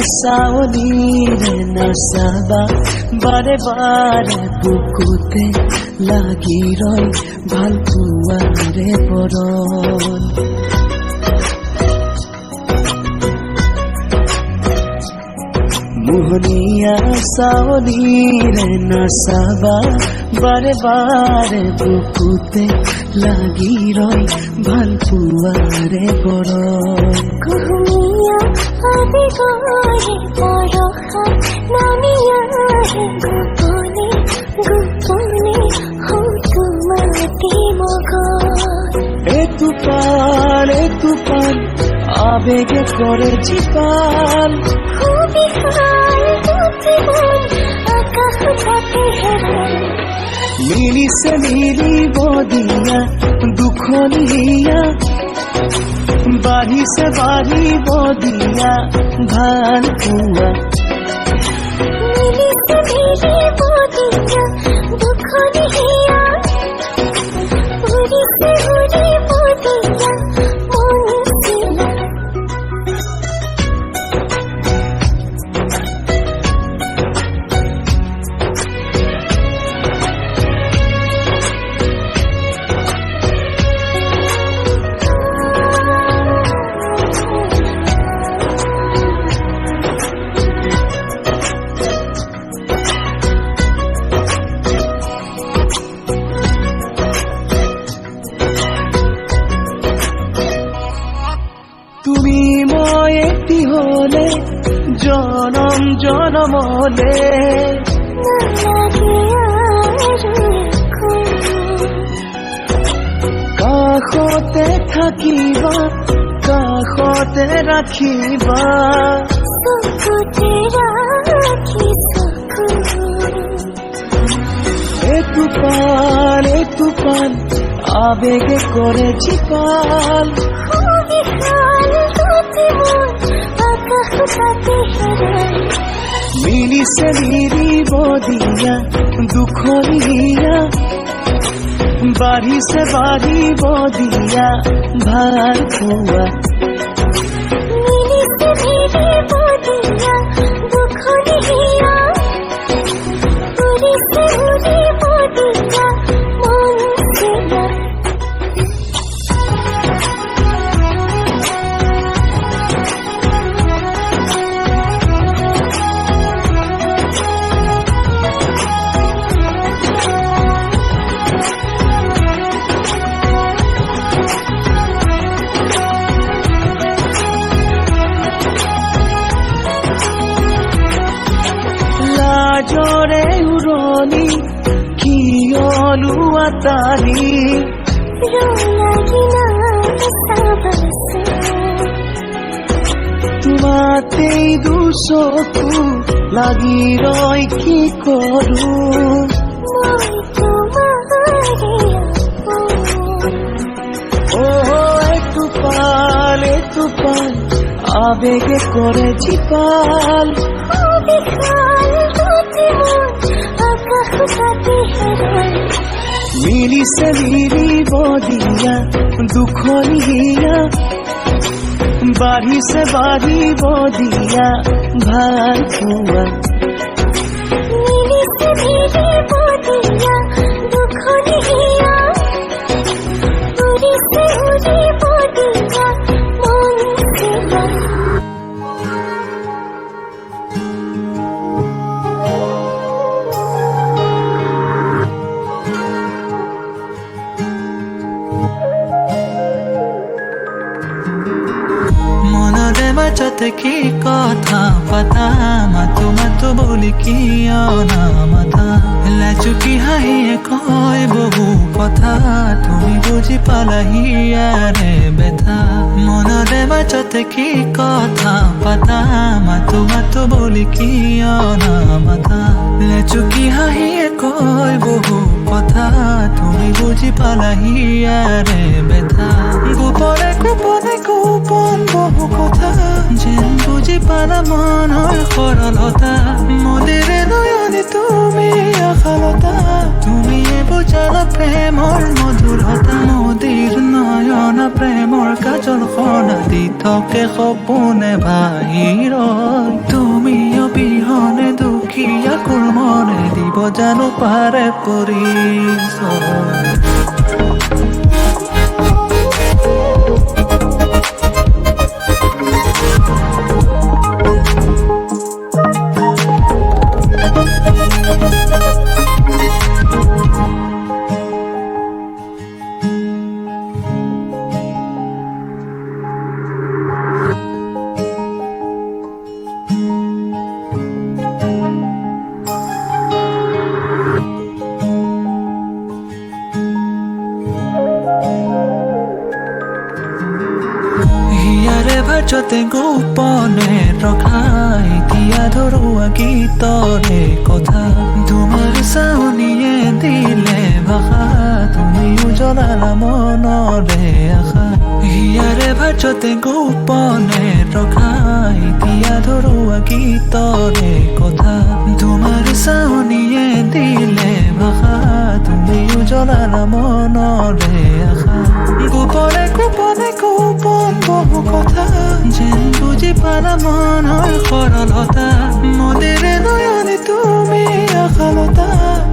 চাৱনিৰে নাচাবা বাৰে বাৰে বুকুতে লাগি ৰয় ভাল পোৱাৰে বৰণ মোহনীয়া চাৱনিৰে নাচাবা বাৰে বাৰে বুকুতে লাগি ৰয় ভাল পোৱাৰে বৰণ কুহুমীয়া আবেগৰে বৰষা নামি আহে গোপনে গোপনে হয়তো মাতি মগন এতুপাল আবেগে করে জীপাল বিহাল দুটিমন আকাশ পাতে হেরাল মিলিছে মিলিব দিয়া দুখনীয়া বাঢ়িছে বাঢ়িব দিয়া ভাল পোৱা মিলিছে মিলিব দিয়া দুখনীয়া উৰিছে উৰিব দিয়া মনচিলা তুমি মই এটি হলে জনম জনমলে কাষতে থাকিবা কাষতে ৰাখিবা এতুপাল আবেগে করে জীপাল মিলিছে মিলিব দিয়া দুখনীয়া বাঢ়িছে বাঢ়িব দিয়া ভাল পোৱা মিলিছে মিলিব দিয়া দুখনীয়া উৰিছে উৰিব দিয়া মনচিলা লাজৰে উৰণি কিয়লো আতাৰি তোমাতেই দুচকু লাগি ৰয় কি কৰো এতুপাল আবেগে করে জীপাল মিলিছে মিলিব দিয়া দুখনীয়া বাঢ়িছে বাঢ়িব দিয়া ভাল পোৱা মিলিছে মিলিব দিয়া দুখনীয়া উৰিছে উৰিব দিয়া মনচিলা মনৰে মাজতে কি কথা পাতা মাতো মাতো বুলি কিয় নামাতা লাজুকি হাঁহিয়ে কয় বহু কথা তুমি বুজি পালাহি ইয়াৰে বেথা মনৰে মাজতে কি কথা পাতা মাতো মাতো বুলি কিয় নামাতা লাজুকি হাঁহিয়ে কয় বহু কথা তুমি বুজি পালাহি ইয়াৰে বেথা গোপনে গোপনে গোপন বহু কথা যেন বুজি পালা মনৰ সৰলতা মদিৰে নয়নে তুমি আশালতা তুমিয়ে বুজালা প্ৰেমৰ মধুৰতা মদিৰ নয়ন প্ৰেমৰ কাজল খনা দি থাকে সপোনে বাহিৰত আকুল মনে দিব জানো পারে পৰিচয় হিয়াৰে ভাজতে গোপনে ৰখাই দিয়া ধৰুৱা গীতৰে কথা তোমাৰ চাউনিয়ে দিলে ভাষা তুমি উজলালা মনৰে আশা হিয়াৰে ভাজতে গোপনে ৰখাই দিয়া ধৰুৱা গীতৰে কথা তোমাৰ চাউনিয়ে দিলে ভাষা তুমি উজলালা মনৰে আশা গোপনে গোপনে গোপন বহু কথা যেন বুজি পালা মনৰ সৰলতা মদিৰে নয়নে তুমি আশালতা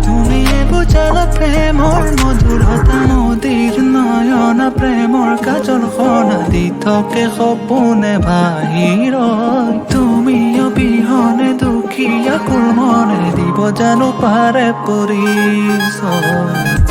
তুমিয়ে বুজালা প্ৰেমৰ মধুৰতা মদিৰ নয়ন প্ৰেমৰ কাজল সনা দি থাকে সপোনে বাহিৰ তুমি অবিহনে দুখীয়া কুল মনে দিব জানো পাৰে পৰিচয়